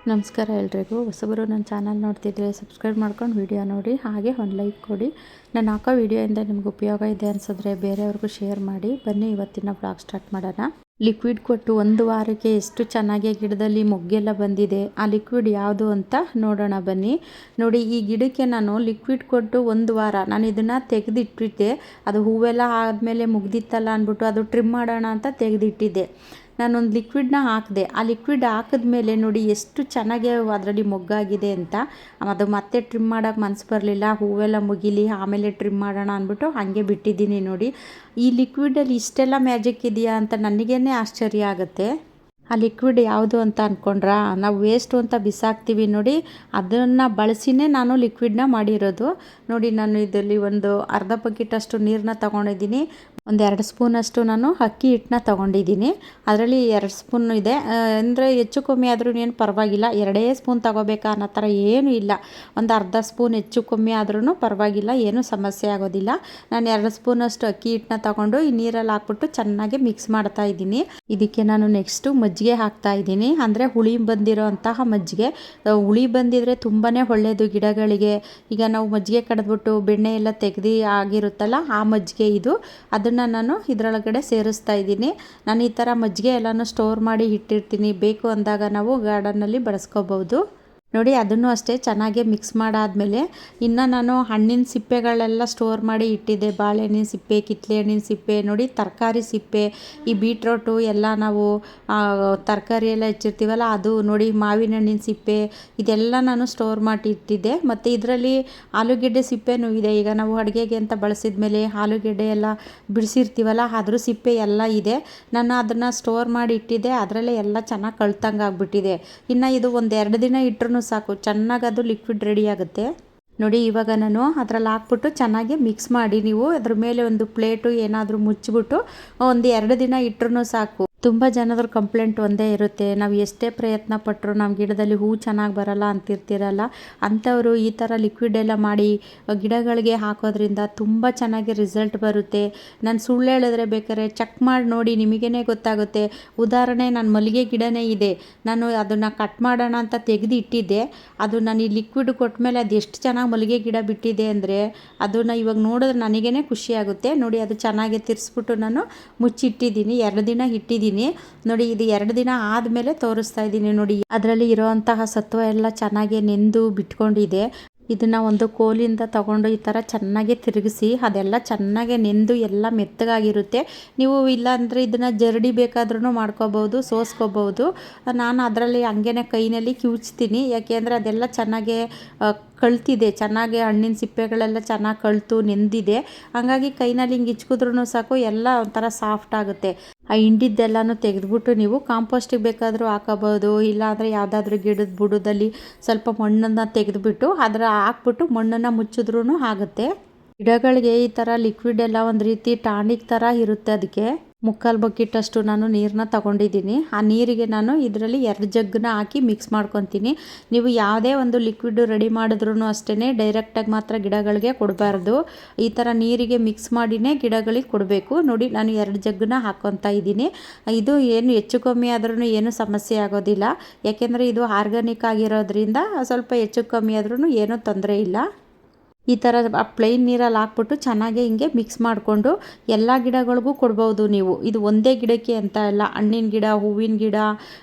ನಮಸ್ಕಾರ ಎಲ್ರಿಗೂ. ಹೊಸಬರು ನನ್ನ ಚಾನಲ್ ನೋಡ್ತಿದ್ರೆ ಸಬ್ಸ್ಕ್ರೈಬ್ ಮಾಡ್ಕೊಂಡು ವಿಡಿಯೋ ನೋಡಿ, ಹಾಗೆ ಒಂದು ಲೈಕ್ ಕೊಡಿ. ನಾನು ಹಾಕೋ ವಿಡಿಯೋಯಿಂದ ನಿಮ್ಗೆ ಉಪಯೋಗ ಇದೆ ಅನಿಸಿದ್ರೆ ಬೇರೆಯವ್ರಿಗೂ ಶೇರ್ ಮಾಡಿ. ಬನ್ನಿ ಇವತ್ತಿನ ಬ್ಲಾಗ್ ಸ್ಟಾರ್ಟ್ ಮಾಡೋಣ. ಲಿಕ್ವಿಡ್ ಕೊಟ್ಟು 1 ವಾರಕ್ಕೆ ಎಷ್ಟು ಚೆನ್ನಾಗಿ ಗಿಡದಲ್ಲಿ ಮೊಗ್ಗೆಲ್ಲ ಬಂದಿದೆ. ಆ ಲಿಕ್ವಿಡ್ ಯಾವುದು ಅಂತ ನೋಡೋಣ ಬನ್ನಿ. ನೋಡಿ, ಈ ಗಿಡಕ್ಕೆ ನಾನು ಲಿಕ್ವಿಡ್ ಕೊಟ್ಟು 1 ವಾರ ನಾನು ಇದನ್ನು ತೆಗೆದಿಟ್ಟಿದ್ದೆ. ಅದು ಹೂವೆಲ್ಲ ಆದಮೇಲೆ ಮುಗ್ದಿತ್ತಲ್ಲ ಅಂದ್ಬಿಟ್ಟು ಅದು ಟ್ರಿಮ್ ಮಾಡೋಣ ಅಂತ ತೆಗೆದಿಟ್ಟಿದ್ದೆ. ನಾನೊಂದು ಲಿಕ್ವಿಡ್ನ ಹಾಕಿದೆ. ಆ ಲಿಕ್ವಿಡ್ ಹಾಕಿದ್ಮೇಲೆ ನೋಡಿ ಎಷ್ಟು ಚೆನ್ನಾಗಿ ಅದರಲ್ಲಿ ಮೊಗ್ಗಾಗಿದೆ ಅಂತ. ಅದು ಮತ್ತೆ ಟ್ರಿಮ್ ಮಾಡೋಕ್ಕೆ ಮನಸ್ಸು ಬರಲಿಲ್ಲ. ಹೂವೆಲ್ಲ ಮುಗಿಲಿ ಆಮೇಲೆ ಟ್ರಿಮ್ ಮಾಡೋಣ ಅಂದ್ಬಿಟ್ಟು ಹಾಗೆ ಬಿಟ್ಟಿದ್ದೀನಿ. ನೋಡಿ, ಈ ಲಿಕ್ವಿಡಲ್ಲಿ ಇಷ್ಟೆಲ್ಲ ಮ್ಯಾಜಿಕ್ ಇದೆಯಾ ಅಂತ ನನಗೇನೆ ಆಶ್ಚರ್ಯ ಆಗುತ್ತೆ. ಆ ಲಿಕ್ವಿಡ್ ಯಾವುದು ಅಂತ ಅಂದ್ಕೊಂಡ್ರಾ, ನಾವು ವೇಸ್ಟು ಅಂತ ಬಿಸಾಕ್ತೀವಿ ನೋಡಿ, ಅದನ್ನು ಬಳಸಿನೇ ನಾನು ಲಿಕ್ವಿಡ್ನ ಮಾಡಿರೋದು. ನೋಡಿ, ನಾನು ಇದರಲ್ಲಿ ಒಂದು ಅರ್ಧ ಬಕೆಟಷ್ಟು ನೀರನ್ನ ತೊಗೊಂಡಿದ್ದೀನಿ. ಒಂದು 2 ಸ್ಪೂನಷ್ಟು ನಾನು ಅಕ್ಕಿ ಹಿಟ್ಟನ್ನ ತೊಗೊಂಡಿದ್ದೀನಿ. ಅದರಲ್ಲಿ 2 ಸ್ಪೂನ್ ಇದೆ. ಅಂದರೆ ಹೆಚ್ಚು ಕಮ್ಮಿ ಆದ್ರೂ ಏನು ಪರವಾಗಿಲ್ಲ. 2 ಸ್ಪೂನ್ ತೊಗೋಬೇಕಾ ಅನ್ನೋ ಥರ ಏನೂ ಇಲ್ಲ. ಒಂದು ಅರ್ಧ ಸ್ಪೂನ್ ಹೆಚ್ಚು ಕಮ್ಮಿ ಆದ್ರೂ ಪರವಾಗಿಲ್ಲ, ಏನೂ ಸಮಸ್ಯೆ ಆಗೋದಿಲ್ಲ. ನಾನು 2 ಸ್ಪೂನಷ್ಟು ಅಕ್ಕಿ ಹಿಟ್ಟನ್ನ ತೊಗೊಂಡು ಈ ನೀರಲ್ಲಿ ಹಾಕ್ಬಿಟ್ಟು ಚೆನ್ನಾಗಿ ಮಿಕ್ಸ್ ಮಾಡ್ತಾ ಇದ್ದೀನಿ. ಇದಕ್ಕೆ ನಾನು ನೆಕ್ಸ್ಟು ಮಜ್ಜಿಗೆ ಹಾಕ್ತಾ ಇದ್ದೀನಿ. ಅಂದರೆ ಹುಳಿ ಬಂದಿರೋ ಅಂತಹ ಮಜ್ಜಿಗೆ. ಹುಳಿ ಬಂದಿದ್ರೆ ತುಂಬಾ ಒಳ್ಳೆಯದು ಗಿಡಗಳಿಗೆ. ಈಗ ನಾವು ಮಜ್ಜಿಗೆ ಕಡಿದ್ಬಿಟ್ಟು ಬೆಣ್ಣೆ ಎಲ್ಲ ತೆಗೆದು ಆಗಿರುತ್ತಲ್ಲ, ಆ ಮಜ್ಜಿಗೆ ಇದು. ಅದನ್ನು ನಾನು ಇದರೊಳಗಡೆ ಸೇರಿಸ್ತಾ ಇದ್ದೀನಿ. ನಾನು ಈ ಥರ ಮಜ್ಜಿಗೆ ಎಲ್ಲನೂ ಸ್ಟೋರ್ ಮಾಡಿ ಇಟ್ಟಿರ್ತೀನಿ. ಬೇಕು ಅಂದಾಗ ನಾವು ಗಾರ್ಡನ್ನಲ್ಲಿ ಬಳಸ್ಕೋಬೋದು. ನೋಡಿ, ಅದನ್ನು ಅಷ್ಟೇ ಚೆನ್ನಾಗಿ ಮಿಕ್ಸ್ ಮಾಡಾದಮೇಲೆ ಇನ್ನು ನಾನು ಹಣ್ಣಿನ ಸಿಪ್ಪೆಗಳೆಲ್ಲ ಸ್ಟೋರ್ ಮಾಡಿ ಇಟ್ಟಿದ್ದೆ. ಬಾಳೆಹಣ್ಣಿನ ಸಿಪ್ಪೆ, ಕಿತ್ತಳೆ ಹಣ್ಣಿನ ಸಿಪ್ಪೆ, ನೋಡಿ ತರಕಾರಿ ಸಿಪ್ಪೆ, ಈ ಬೀಟ್ರೋಟು ಎಲ್ಲ ನಾವು ತರಕಾರಿ ಎಲ್ಲ ಹೆಚ್ಚಿರ್ತೀವಲ್ಲ ಅದು, ನೋಡಿ ಮಾವಿನ ಹಣ್ಣಿನ ಸಿಪ್ಪೆ, ಇದೆಲ್ಲ ನಾನು ಸ್ಟೋರ್ ಮಾಡಿ ಇಟ್ಟಿದ್ದೆ. ಮತ್ತು ಇದರಲ್ಲಿ ಆಲೂಗೆಡ್ಡೆ ಸಿಪ್ಪೆನೂ ಇದೆ. ಈಗ ನಾವು ಅಡುಗೆಗೆ ಅಂತ ಬಳಸಿದ ಮೇಲೆ ಆಲೂಗೆಡ್ಡೆ ಎಲ್ಲ ಬಿಡಿಸಿರ್ತೀವಲ್ಲ, ಅದ್ರ ಸಿಪ್ಪೆ ಎಲ್ಲ ಇದೆ. ನಾನು ಅದನ್ನು ಸ್ಟೋರ್ ಮಾಡಿ ಇಟ್ಟಿದ್ದೆ. ಅದರಲ್ಲೇ ಎಲ್ಲ ಚೆನ್ನಾಗಿ ಕಳ್ತಂಗೆ ಆಗಿಬಿಟ್ಟಿದೆ. ಇನ್ನು ಇದು ಒಂದು 2 ದಿನ ಇಟ್ಟರೂ ಸಾಕು, ಚೆನ್ನಾಗಿ ಅದು ಲಿಕ್ವಿಡ್ ರೆಡಿ ಆಗುತ್ತೆ. ನೋಡಿ, ಇವಾಗ ನಾನು ಅದರಲ್ಲಿ ಹಾಕ್ಬಿಟ್ಟು ಚೆನ್ನಾಗಿ ಮಿಕ್ಸ್ ಮಾಡಿ, ನೀವು ಅದ್ರ ಮೇಲೆ ಒಂದು ಪ್ಲೇಟು ಏನಾದರೂ ಮುಚ್ಚಿಬಿಟ್ಟು ಒಂದು 2 ದಿನ ಇಟ್ಟರೂ ಸಾಕು. ತುಂಬ ಜನದ್ರ ಕಂಪ್ಲೇಂಟ್ ಒಂದೇ ಇರುತ್ತೆ, ನಾವು ಎಷ್ಟೇ ಪ್ರಯತ್ನ ಪಟ್ಟರು ನಮ್ಮ ಗಿಡದಲ್ಲಿ ಹೂ ಚೆನ್ನಾಗಿ ಬರಲ್ಲ ಅಂತಿರ್ತೀರಲ್ಲ. ಅಂಥವರು ಈ ಥರ ಲಿಕ್ವಿಡ್ ಎಲ್ಲ ಮಾಡಿ ಗಿಡಗಳಿಗೆ ಹಾಕೋದ್ರಿಂದ ತುಂಬ ಚೆನ್ನಾಗಿ ರಿಸಲ್ಟ್ ಬರುತ್ತೆ. ನಾನು ಸುಳ್ಳು ಹೇಳಿದ್ರೆ ಬೇಕಾದ್ರೆ ಚೆಕ್ ಮಾಡಿ ನೋಡಿ, ನಿಮಗೇ ಗೊತ್ತಾಗುತ್ತೆ. ಉದಾಹರಣೆ, ನನ್ನ ಮಲ್ಲಿಗೆ ಗಿಡನೇ ಇದೆ. ನಾನು ಅದನ್ನು ಕಟ್ ಮಾಡೋಣ ಅಂತ ತೆಗೆದು ಇಟ್ಟಿದ್ದೆ. ಅದು ನಾನು ಈ ಲಿಕ್ವಿಡ್ ಕೊಟ್ಟ ಮೇಲೆ ಅದು ಎಷ್ಟು ಚೆನ್ನಾಗಿ ಮಲ್ಲಿಗೆ ಗಿಡ ಬಿಟ್ಟಿದೆ ಅಂದರೆ, ಅದನ್ನು ಇವಾಗ ನೋಡಿದ್ರೆ ನನಗೇ ಖುಷಿಯಾಗುತ್ತೆ. ನೋಡಿ, ಅದು ಚೆನ್ನಾಗಿ ತಿರ್ಸ್ಬಿಟ್ಟು ನಾನು ಮುಚ್ಚಿಟ್ಟಿದ್ದೀನಿ. 2 ದಿನ ಇಟ್ಟಿದ್ದೀನಿ. ನೋಡಿ, ಇದು 2 ದಿನ ಆದಮೇಲೆ ತೋರಿಸ್ತಾ ಇದ್ದೀನಿ. ನೋಡಿ, ಅದರಲ್ಲಿ ಇರೋವಂತಹ ಸತ್ವ ಎಲ್ಲ ಚೆನ್ನಾಗಿ ನೆಂದು ಬಿಟ್ಕೊಂಡಿದೆ. ಇದನ್ನು ಒಂದು ಕೋಲಿಂದ ತಗೊಂಡು ಈ ಥರ ಚೆನ್ನಾಗಿ ತಿರುಗಿಸಿ, ಅದೆಲ್ಲ ಚೆನ್ನಾಗಿ ನೆಂದು ಎಲ್ಲ ಮೆತ್ತಗಾಗಿರುತ್ತೆ. ನೀವು ಇಲ್ಲಾಂದರೆ ಇದನ್ನು ಜರಡಿ ಬೇಕಾದ್ರೂ ಮಾಡ್ಕೋಬೋದು, ಸೋಸ್ಕೋಬೋದು. ನಾನು ಅದರಲ್ಲಿ ಹಂಗೇನೆ ಕೈನಲ್ಲಿ ಕಿವುಚ್ತೀನಿ. ಯಾಕೆಂದರೆ ಅದೆಲ್ಲ ಚೆನ್ನಾಗಿ ಕಳ್ತಿದೆ. ಚೆನ್ನಾಗಿ ಹಣ್ಣಿನ ಸಿಪ್ಪೆಗಳೆಲ್ಲ ಚೆನ್ನಾಗಿ ಕಳ್ತು ನೆಂದಿದೆ. ಹಾಗಾಗಿ ಕೈನಲ್ಲಿ ಹಿಂಗೆ ಇಚ್ಕಿದ್ರೂ ಸಾಕು, ಎಲ್ಲ ಒಂಥರ ಸಾಫ್ಟ್ ಆಗುತ್ತೆ. ಆ ಹಿಂಡಿದ್ದೆಲ್ಲನೂ ತೆಗೆದ್ಬಿಟ್ಟು ನೀವು ಕಾಂಪೋಸ್ಟಿಗೆ ಬೇಕಾದರೂ ಹಾಕೋಬೋದು. ಇಲ್ಲಾಂದರೆ ಯಾವುದಾದ್ರೂ ಗಿಡದ ಬುಡದಲ್ಲಿ ಸ್ವಲ್ಪ ಮಣ್ಣನ್ನು ತೆಗೆದುಬಿಟ್ಟು ಅದರ ಹಾಕ್ಬಿಟ್ಟು ಮಣ್ಣನ್ನು ಮುಚ್ಚಿದ್ರೂ ಆಗುತ್ತೆ. ಗಿಡಗಳಿಗೆ ಈ ಥರ ಲಿಕ್ವಿಡ್ ಎಲ್ಲ ಒಂದು ರೀತಿ ಟಾನಿಕ್ ಥರ ಇರುತ್ತೆ. ಅದಕ್ಕೆ 3/4 ಬಕೆಟಷ್ಟು ನಾನು ನೀರನ್ನ ತಗೊಂಡಿದ್ದೀನಿ. ಆ ನೀರಿಗೆ ನಾನು ಇದರಲ್ಲಿ 2 ಜಗ್ಗನ್ನ ಹಾಕಿ ಮಿಕ್ಸ್ ಮಾಡ್ಕೊತೀನಿ. ನೀವು ಯಾವುದೇ ಒಂದು ಲಿಕ್ವಿಡ್ ರೆಡಿ ಮಾಡಿದ್ರೂ ಅಷ್ಟೇ ಡೈರೆಕ್ಟಾಗಿ ಮಾತ್ರ ಗಿಡಗಳಿಗೆ ಕೊಡಬಾರ್ದು. ಈ ಥರ ನೀರಿಗೆ ಮಿಕ್ಸ್ ಮಾಡಿನೇ ಗಿಡಗಳಿಗೆ ಕೊಡಬೇಕು. ನೋಡಿ, ನಾನು 2 ಜಗ್ಗನ್ನ ಹಾಕ್ಕೊತಾ ಇದ್ದೀನಿ. ಇದು ಏನು ಹೆಚ್ಚು ಕಮ್ಮಿ ಆದ್ರೂ ಏನು ಸಮಸ್ಯೆ ಆಗೋದಿಲ್ಲ. ಯಾಕೆಂದರೆ ಇದು ಆರ್ಗ್ಯಾನಿಕ್ ಆಗಿರೋದ್ರಿಂದ ಸ್ವಲ್ಪ ಹೆಚ್ಚು ಕಮ್ಮಿ ಆದ್ರೂ ಏನೂ ತೊಂದರೆ ಇಲ್ಲ. ಈ ಥರ ಪ್ಲೈನ್ ನೀರಲ್ಲಿ ಹಾಕ್ಬಿಟ್ಟು ಚೆನ್ನಾಗಿ ಹಿಂಗೆ ಮಿಕ್ಸ್ ಮಾಡಿಕೊಂಡು ಎಲ್ಲ ಗಿಡಗಳಿಗೂ ಕೊಡ್ಬೋದು ನೀವು. ಇದು ಒಂದೇ ಗಿಡಕ್ಕೆ ಅಂತ ಇಲ್ಲ, ಹಣ್ಣಿನ ಗಿಡ, ಹೂವಿನ ಗಿಡ,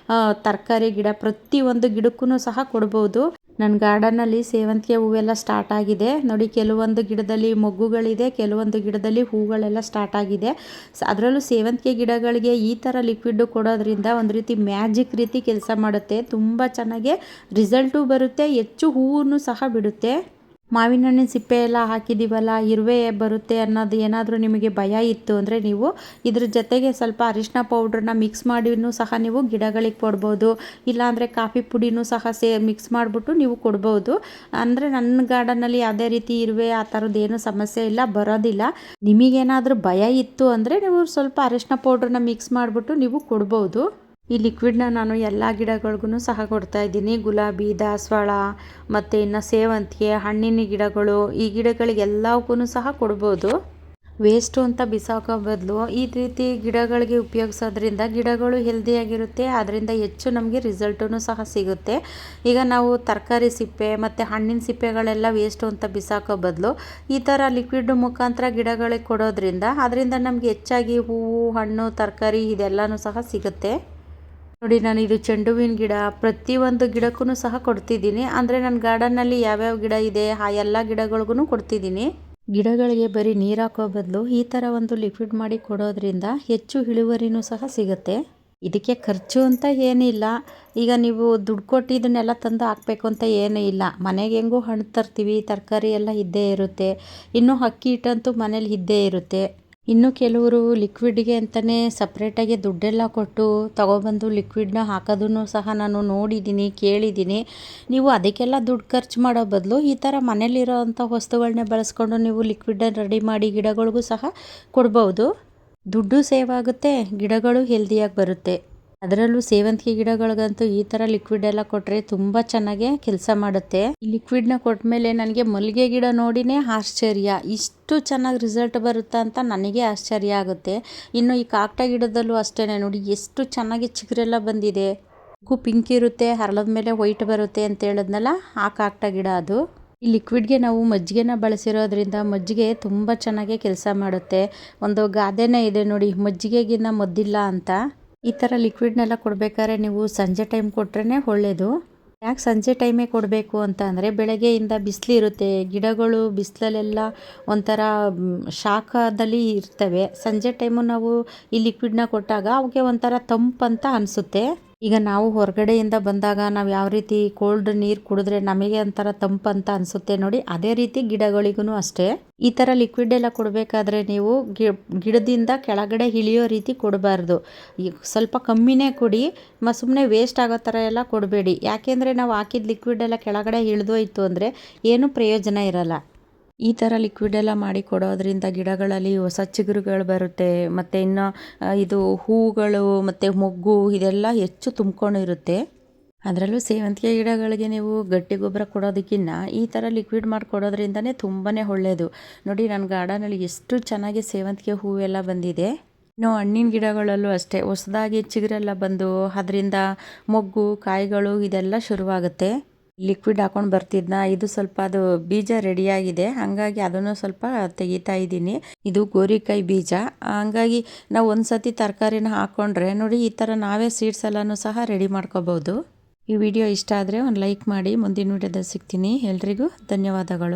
ತರಕಾರಿ ಗಿಡ, ಪ್ರತಿಯೊಂದು ಗಿಡಕ್ಕೂ ಸಹ ಕೊಡ್ಬೋದು. ನನ್ನ ಗಾರ್ಡನ್ನಲ್ಲಿ ಸೇವಂತಿಗೆ ಹೂವೆಲ್ಲ ಸ್ಟಾರ್ಟ್ ಆಗಿದೆ. ನೋಡಿ, ಕೆಲವೊಂದು ಗಿಡದಲ್ಲಿ ಮೊಗ್ಗುಗಳಿದೆ, ಕೆಲವೊಂದು ಗಿಡದಲ್ಲಿ ಹೂಗಳೆಲ್ಲ ಸ್ಟಾರ್ಟ್ ಆಗಿದೆ. ಅದರಲ್ಲೂ ಸೇವಂತಿಗೆ ಗಿಡಗಳಿಗೆ ಈ ಥರ ಲಿಕ್ವಿಡ್ ಕೊಡೋದ್ರಿಂದ ಒಂದು ರೀತಿ ಮ್ಯಾಜಿಕ್ ರೀತಿ ಕೆಲಸ ಮಾಡುತ್ತೆ. ತುಂಬ ಚೆನ್ನಾಗಿ ರಿಸಲ್ಟು ಬರುತ್ತೆ, ಹೆಚ್ಚು ಹೂವನ್ನು ಸಹ ಬಿಡುತ್ತೆ. ಮಾವಿನ ಹಣ್ಣಿನ ಸಿಪ್ಪೆ ಎಲ್ಲ ಹಾಕಿದ್ದೀವಲ್ಲ, ಇರುವೆ ಬರುತ್ತೆ ಅನ್ನೋದು ಏನಾದರೂ ನಿಮಗೆ ಭಯ ಇತ್ತು ಅಂದರೆ ನೀವು ಇದ್ರ ಜೊತೆಗೆ ಸ್ವಲ್ಪ ಅರಿಶಿನ ಪೌಡ್ರನ್ನ ಮಿಕ್ಸ್ ಮಾಡಿನೂ ಸಹ ನೀವು ಗಿಡಗಳಿಗೆ ಕೊಡ್ಬೋದು. ಇಲ್ಲಾಂದರೆ ಕಾಫಿ ಪುಡಿನೂ ಸಹ ಮಿಕ್ಸ್ ಮಾಡಿಬಿಟ್ಟು ನೀವು ಕೊಡ್ಬೋದು. ಅಂದರೆ ನನ್ನ ಗಾರ್ಡನ್ನಲ್ಲಿ ಯಾವುದೇ ರೀತಿ ಇರುವೆ ಆ ಥರದ್ದೇನು ಸಮಸ್ಯೆ ಇಲ್ಲ, ಬರೋದಿಲ್ಲ. ನಿಮಗೇನಾದರೂ ಭಯ ಇತ್ತು ಅಂದರೆ ನೀವು ಸ್ವಲ್ಪ ಅರಿಶಿನ ಪೌಡ್ರನ್ನ ಮಿಕ್ಸ್ ಮಾಡಿಬಿಟ್ಟು ನೀವು ಕೊಡ್ಬೋದು. ಈ ಲಿಕ್ವಿಡ್ನ ನಾನು ಎಲ್ಲ ಗಿಡಗಳಿಗೂ ಸಹ ಕೊಡ್ತಾ ಇದ್ದೀನಿ. ಗುಲಾಬಿ, ದಾಸವಾಳ, ಮತ್ತು ಇನ್ನು ಸೇವಂತಿಗೆ, ಹಣ್ಣಿನ ಗಿಡಗಳು, ಈ ಗಿಡಗಳಿಗೆಲ್ಲವಕ್ಕೂ ಸಹ ಕೊಡ್ಬೋದು. ವೇಸ್ಟು ಅಂತ ಬಿಸಾಕೋ ಬದಲು ಈ ರೀತಿ ಗಿಡಗಳಿಗೆ ಉಪಯೋಗಿಸೋದ್ರಿಂದ ಗಿಡಗಳು ಹೆಲ್ದಿಯಾಗಿರುತ್ತೆ, ಅದರಿಂದ ಹೆಚ್ಚು ನಮಗೆ ರಿಸಲ್ಟೂ ಸಹ ಸಿಗುತ್ತೆ. ಈಗ ನಾವು ತರಕಾರಿ ಸಿಪ್ಪೆ ಮತ್ತು ಹಣ್ಣಿನ ಸಿಪ್ಪೆಗಳೆಲ್ಲ ವೇಸ್ಟು ಅಂತ ಬಿಸಾಕೋ ಬದಲು ಈ ಥರ ಲಿಕ್ವಿಡ್ ಮುಖಾಂತರ ಗಿಡಗಳಿಗೆ ಕೊಡೋದ್ರಿಂದ ಅದರಿಂದ ನಮಗೆ ಹೆಚ್ಚಾಗಿ ಹೂವು, ಹಣ್ಣು, ತರಕಾರಿ ಇದೆಲ್ಲನೂ ಸಹ ಸಿಗುತ್ತೆ. ನೋಡಿ, ನಾನು ಇದು ಚೆಂಡು ಹೂವಿನ ಗಿಡ ಪ್ರತಿಯೊಂದು ಗಿಡಕ್ಕೂ ಸಹ ಕೊಡ್ತಿದ್ದೀನಿ. ಅಂದರೆ ನನ್ನ ಗಾರ್ಡನ್ನಲ್ಲಿ ಯಾವ್ಯಾವ ಗಿಡ ಇದೆ ಆ ಎಲ್ಲ ಗಿಡಗಳಿಗೂ ಕೊಡ್ತಿದ್ದೀನಿ. ಗಿಡಗಳಿಗೆ ಬರೀ ನೀರು ಹಾಕೋ ಬದಲು ಈ ಥರ ಒಂದು ಲಿಕ್ವಿಡ್ ಮಾಡಿ ಕೊಡೋದ್ರಿಂದ ಹೆಚ್ಚು ಇಳುವರಿನೂ ಸಹ ಸಿಗುತ್ತೆ. ಇದಕ್ಕೆ ಖರ್ಚು ಅಂತ ಏನಿಲ್ಲ. ಈಗ ನೀವು ದುಡ್ಡು ಕೊಟ್ಟು ಇದನ್ನೆಲ್ಲ ತಂದು ಹಾಕಬೇಕು ಅಂತ ಏನೂ ಇಲ್ಲ. ಮನೆಗೆ ಹೆಂಗೂ ಹಣ್ಣು ತರ್ತೀವಿ, ತರಕಾರಿ ಎಲ್ಲ ಇದ್ದೇ ಇರುತ್ತೆ. ಇನ್ನು ಅಕ್ಕಿ ಹಿಟ್ಟಂತೂ ಮನೇಲಿ ಇದ್ದೇ ಇರುತ್ತೆ. ಇನ್ನು ಕೆಲವರು ಲಿಕ್ವಿಡ್ಗೆ ಅಂತಲೇ ಸಪ್ರೇಟಾಗಿ ದುಡ್ಡೆಲ್ಲ ಕೊಟ್ಟು ತಗೊಬಂದು ಲಿಕ್ವಿಡ್ನ ಹಾಕೋದನ್ನು ಸಹ ನಾನು ನೋಡಿದ್ದೀನಿ, ಕೇಳಿದ್ದೀನಿ. ನೀವು ಅದಕ್ಕೆಲ್ಲ ದುಡ್ಡು ಖರ್ಚು ಮಾಡೋ ಬದಲು ಈ ಥರ ಮನೇಲಿರೋ ಅಂಥ ವಸ್ತುಗಳನ್ನೇ ಬಳಸ್ಕೊಂಡು ನೀವು ಲಿಕ್ವಿಡನ್ನು ರೆಡಿ ಮಾಡಿ ಗಿಡಗಳಿಗೂ ಸಹ ಕೊಡ್ಬೋದು. ದುಡ್ಡು ಸೇವ್ ಆಗುತ್ತೆ, ಗಿಡಗಳು ಹೆಲ್ದಿಯಾಗಿ ಬರುತ್ತೆ. ಅದರಲ್ಲೂ ಸೇವಂತಿಗೆ ಗಿಡಗಳಿಗಂತೂ ಈ ಥರ ಲಿಕ್ವಿಡ್ ಎಲ್ಲ ಕೊಟ್ಟರೆ ತುಂಬ ಚೆನ್ನಾಗೇ ಕೆಲಸ ಮಾಡುತ್ತೆ. ಈ ಲಿಕ್ವಿಡ್ನ ಕೊಟ್ಟಮೇಲೆ ನನಗೆ ಮಲ್ಲಿಗೆ ಗಿಡ ನೋಡಿನೇ ಆಶ್ಚರ್ಯ, ಇಷ್ಟು ಚೆನ್ನಾಗಿ ರಿಸಲ್ಟ್ ಬರುತ್ತಾ ಅಂತ ನನಗೆ ಆಶ್ಚರ್ಯ ಆಗುತ್ತೆ. ಇನ್ನು ಈ ಕಾಕಡ ಗಿಡದಲ್ಲೂ ಅಷ್ಟೇ ನೋಡಿ, ಎಷ್ಟು ಚೆನ್ನಾಗಿ ಚಿಗುರೆಲ್ಲ ಬಂದಿದೆ. ಪಿಂಕ್ ಇರುತ್ತೆ, ಹರಳದ ಮೇಲೆ ವೈಟ್ ಬರುತ್ತೆ ಅಂತ ಹೇಳಿದ್ನಲ್ಲ, ಆ ಕಾಕಡ ಗಿಡ ಅದು. ಈ ಲಿಕ್ವಿಡ್ಗೆ ನಾವು ಮಜ್ಜಿಗೆನ ಬಳಸಿರೋದ್ರಿಂದ ಮಜ್ಜಿಗೆ ತುಂಬ ಚೆನ್ನಾಗೇ ಕೆಲಸ ಮಾಡುತ್ತೆ. ಒಂದು ಗಾದೆನೇ ಇದೆ ನೋಡಿ, ಮಜ್ಜಿಗೆಗಿನ್ನ ಮದ್ದಿಲ್ಲ ಅಂತ. ಈ ಥರ ಲಿಕ್ವಿಡ್ನೆಲ್ಲ ಕೊಡಬೇಕಾದ್ರೆ ನೀವು ಸಂಜೆ ಟೈಮ್ ಕೊಟ್ರೇ ಒಳ್ಳೆಯದು. ಯಾಕೆ ಸಂಜೆ ಟೈಮೇ ಕೊಡಬೇಕು ಅಂತ ಅಂದರೆ, ಬೆಳಗ್ಗೆಯಿಂದ ಬಿಸಿಲಿರುತ್ತೆ, ಗಿಡಗಳು ಬಿಸಿಲಲ್ಲೆಲ್ಲ ಒಂಥರ ಶಾಖದಲ್ಲಿ ಇರ್ತವೆ. ಸಂಜೆ ಟೈಮು ನಾವು ಈ ಲಿಕ್ವಿಡ್ನ ಕೊಟ್ಟಾಗ ಅವಕ್ಕೆ ಒಂಥರ ತಂಪಂತ ಅನಿಸುತ್ತೆ. ಈಗ ನಾವು ಹೊರಗಡೆಯಿಂದ ಬಂದಾಗ ನಾವು ಯಾವ ರೀತಿ ಕೋಲ್ಡ್ ನೀರು ಕುಡಿದ್ರೆ ನಮಗೆ ಒಂಥರ ತಂಪಂತ ಅನಿಸುತ್ತೆ ನೋಡಿ, ಅದೇ ರೀತಿ ಗಿಡಗಳಿಗೂ ಅಷ್ಟೇ. ಈ ಥರ ಲಿಕ್ವಿಡ್ ಎಲ್ಲ ಕೊಡಬೇಕಾದ್ರೆ ನೀವು ಗಿಡದಿಂದ ಕೆಳಗಡೆ ಇಳಿಯೋ ರೀತಿ ಕೊಡಬಾರ್ದು. ಸ್ವಲ್ಪ ಕಮ್ಮಿನೇ ಕೊಡಿ, ಸುಮ್ಮನೆ ವೇಸ್ಟ್ ಆಗೋ ಥರ ಎಲ್ಲ ಕೊಡಬೇಡಿ. ಯಾಕೆಂದರೆ ನಾವು ಹಾಕಿದ ಲಿಕ್ವಿಡ್ ಎಲ್ಲ ಕೆಳಗಡೆ ಇಳಿದೋಯ್ತು ಅಂದರೆ ಏನೂ ಪ್ರಯೋಜನ ಇರಲ್ಲ. ಈ ಥರ ಲಿಕ್ವಿಡ್ ಎಲ್ಲ ಮಾಡಿ ಕೊಡೋದ್ರಿಂದ ಗಿಡಗಳಲ್ಲಿ ಹೊಸ ಚಿಗುರುಗಳು ಬರುತ್ತೆ. ಮತ್ತು ಇನ್ನು ಇದು ಹೂಗಳು ಮತ್ತು ಮೊಗ್ಗು ಇದೆಲ್ಲ ಹೆಚ್ಚು ತುಂಬ್ಕೊಂಡಿರುತ್ತೆ. ಅದರಲ್ಲೂ ಸೇವಂತಿಗೆ ಗಿಡಗಳಿಗೆ ನೀವು ಗಟ್ಟಿ ಗೊಬ್ಬರ ಕೊಡೋದಕ್ಕಿಂತ ಈ ಥರ ಲಿಕ್ವಿಡ್ ಮಾಡಿ ಕೊಡೋದ್ರಿಂದನೇ ತುಂಬಾ ಒಳ್ಳೆಯದು. ನೋಡಿ, ನನ್ನ ಗಾರ್ಡನಲ್ಲಿ ಎಷ್ಟು ಚೆನ್ನಾಗಿ ಸೇವಂತಿಗೆ ಹೂವೆಲ್ಲ ಬಂದಿದೆ. ಇನ್ನು ಹಣ್ಣಿನ ಗಿಡಗಳಲ್ಲೂ ಅಷ್ಟೇ ಹೊಸದಾಗಿ ಚಿಗುರೆಲ್ಲ ಬಂದು ಅದರಿಂದ ಮೊಗ್ಗು, ಕಾಯಿಗಳು ಇದೆಲ್ಲ ಶುರುವಾಗುತ್ತೆ. ಲಿಕ್ವಿಡ್ ಹಾಕೊಂಡು ಬರ್ತಿದ್ನ, ಇದು ಸ್ವಲ್ಪ ಅದು ಬೀಜ ರೆಡಿಯಾಗಿದೆ, ಹಾಗಾಗಿ ಅದನ್ನು ಸ್ವಲ್ಪ ತೆಗಿತಾ ಇದ್ದೀನಿ. ಇದು ಗೋರಿಕಾಯಿ ಬೀಜ. ಹಂಗಾಗಿ ನಾವು ಒಂದ್ಸತಿ ತರಕಾರಿನ ಹಾಕ್ಕೊಂಡ್ರೆ ನೋಡಿ, ಈ ಥರ ನಾವೇ ಸೀಡ್ಸ್ ಎಲ್ಲನೂ ಸಹ ರೆಡಿ ಮಾಡ್ಕೋಬೋದು. ಈ ವಿಡಿಯೋ ಇಷ್ಟ ಆದರೆ ಒಂದು ಲೈಕ್ ಮಾಡಿ. ಮುಂದಿನ ವಿಡಿಯೋದಲ್ಲಿ ಸಿಗ್ತೀನಿ. ಎಲ್ರಿಗೂ ಧನ್ಯವಾದಗಳು.